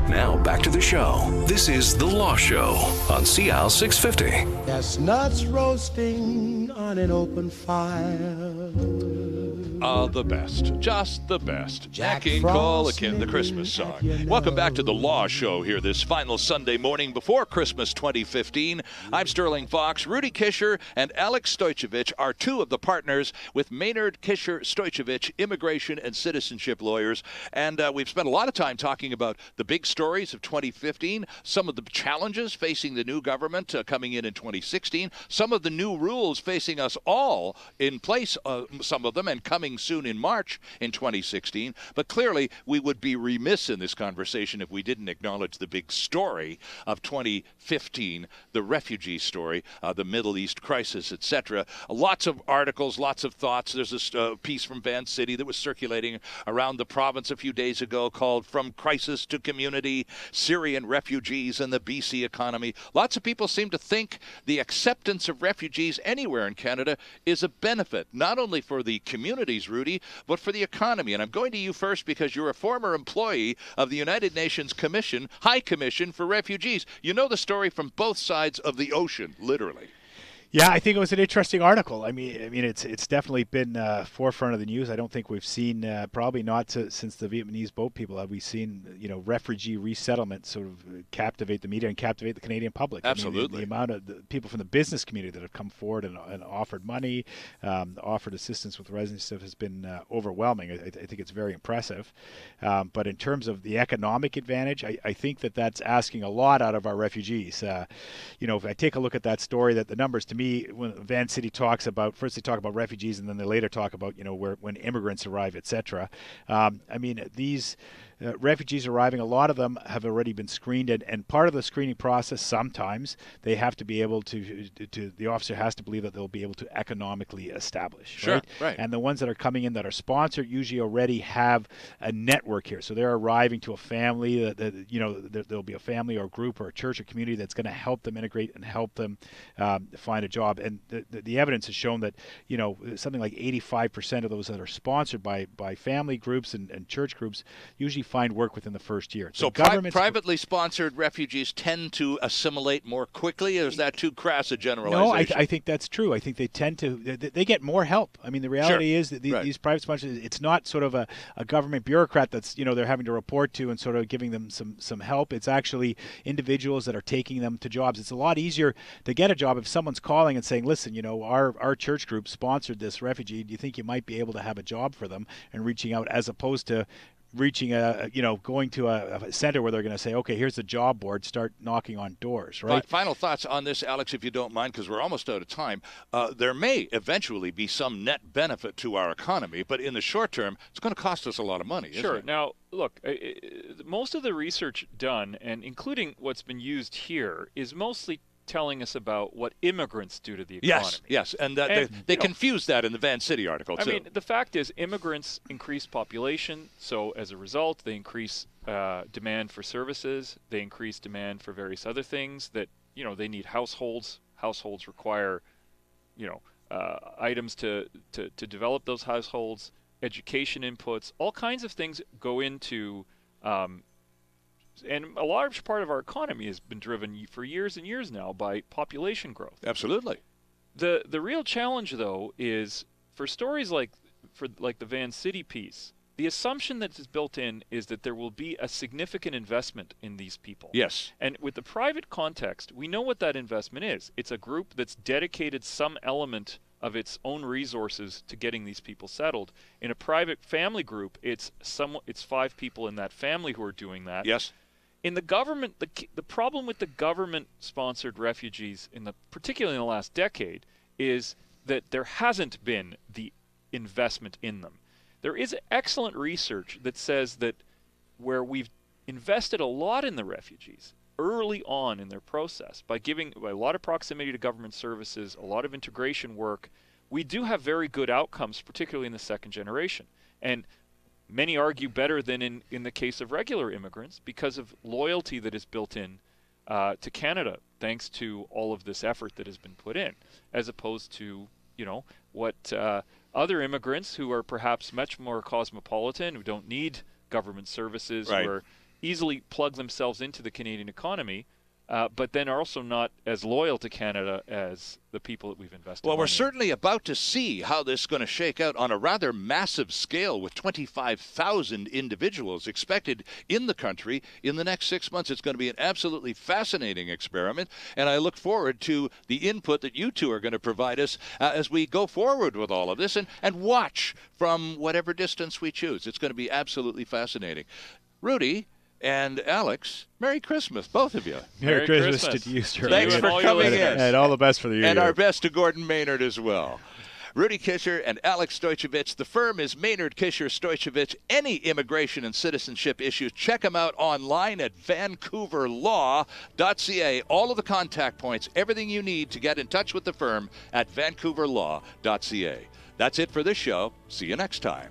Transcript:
Now back to the show. This is The Law Show on CL 650. Chestnuts roasting on an open fire. The best. Just the best. Jack King Frost Cole again, the living Christmas song. at your Welcome back to The nose. Law Show here this final Sunday morning before Christmas 2015. I'm Sterling Fox. Rudy Kisher and Alex Stojcevic are two of the partners with Maynard Kisher Stojcevic, immigration and citizenship lawyers. And we've spent a lot of time talking about the big stories of 2015, some of the challenges facing the new government coming in 2016, some of the new rules facing us all in place, some of them, and coming soon in March in 2016. But clearly, we would be remiss in this conversation if we didn't acknowledge the big story of 2015, the refugee story, the Middle East crisis, etc. Lots of articles, lots of thoughts. There's this piece from Van City that was circulating around the province a few days ago called From Crisis to Community, Syrian Refugees and the BC Economy. Lots of people seem to think the acceptance of refugees anywhere in Canada is a benefit, not only for the communities, Rudy, but for the economy. And I'm going to you first because you're a former employee of the United Nations Commission, High Commission for Refugees. You know the story from both sides of the ocean, literally. Yeah, I think it was an interesting article. I mean, it's definitely been forefront of the news. I don't think we've seen, probably not since the Vietnamese boat people, have we seen, refugee resettlement sort of captivate the media and captivate the Canadian public. Absolutely. I mean, the amount of the people from the business community that have come forward and offered money, offered assistance with residency has been overwhelming. I think it's very impressive. But in terms of the economic advantage, I think that's asking a lot out of our refugees. If I take a look at that story, that the numbers to me, when Van City talks about, first they talk about refugees and then they later talk about, when immigrants arrive, etc. These refugees arriving, a lot of them have already been screened, and part of the screening process, sometimes they have to be able to the officer has to believe that they'll be able to economically establish. Sure, right. And the ones that are coming in that are sponsored usually already have a network here. So they're arriving to a family that there'll be a family or a group or a church or community that's going to help them integrate and help them find a job. And the evidence has shown that, something like 85% of those that are sponsored by family groups and church groups usually find work within the first year. So privately sponsored refugees tend to assimilate more quickly, or is that too crass a generalization? No, I think that's true. I think they tend to, they get more help. I mean, the reality is that these private sponsors, it's not sort of a government bureaucrat that's, they're having to report to and sort of giving them some help. It's actually individuals that are taking them to jobs. It's a lot easier to get a job if someone's calling and saying, listen, our church group sponsored this refugee. Do you think you might be able to have a job for them, and reaching out, as opposed to reaching going to a center where they're going to say, okay, here's the job board, start knocking on doors, right? Final thoughts on this, Alex, if you don't mind, because we're almost out of time. There may eventually be some net benefit to our economy, but in the short term, it's going to cost us a lot of money, isn't Sure. it? Now, look, most of the research done, and including what's been used here, is mostly telling us about what immigrants do to the economy. Yes, and they confuse that in the Van City article, too. I mean, the fact is immigrants increase population, so as a result, they increase demand for services, they increase demand for various other things that, they need households. Households require, items to develop those households, education inputs, all kinds of things go into and a large part of our economy has been driven for years and years now by population growth. Absolutely. The real challenge, though, is for stories like the Van City piece, the assumption that is built in is that there will be a significant investment in these people. Yes. And with the private context, we know what that investment is. It's a group that's dedicated some element of its own resources to getting these people settled. In a private family group, it's 5 people in that family who are doing that. Yes. In the government, the problem with the government-sponsored refugees, particularly in the last decade, is that there hasn't been the investment in them. There is excellent research that says that where we've invested a lot in the refugees early on in their process, by a lot of proximity to government services, a lot of integration work, we do have very good outcomes, particularly in the second generation. And many argue better than in the case of regular immigrants because of loyalty that is built in to Canada, thanks to all of this effort that has been put in, as opposed to, what other immigrants who are perhaps much more cosmopolitan, who don't need government services, right. who are, easily plug themselves into the Canadian economy, but then are also not as loyal to Canada as the people that we've invested Well, money we're in. certainly about to see how this is going to shake out on a rather massive scale with 25,000 individuals expected in the country in the next 6 months. It's going to be an absolutely fascinating experiment, and I look forward to the input that you two are going to provide us as we go forward with all of this and watch from whatever distance we choose. It's going to be absolutely fascinating. Rudy and Alex, Merry Christmas, both of you. Merry Christmas to you, Sterling. Thanks for coming in. And all the best for the year. And our best to Gordon Maynard as well. Rudy Kisher and Alex Stoicevich. The firm is Maynard Kisher Stoicevich. Any immigration and citizenship issues, check them out online at vancouverlaw.ca. All of the contact points, everything you need to get in touch with the firm at vancouverlaw.ca. That's it for this show. See you next time.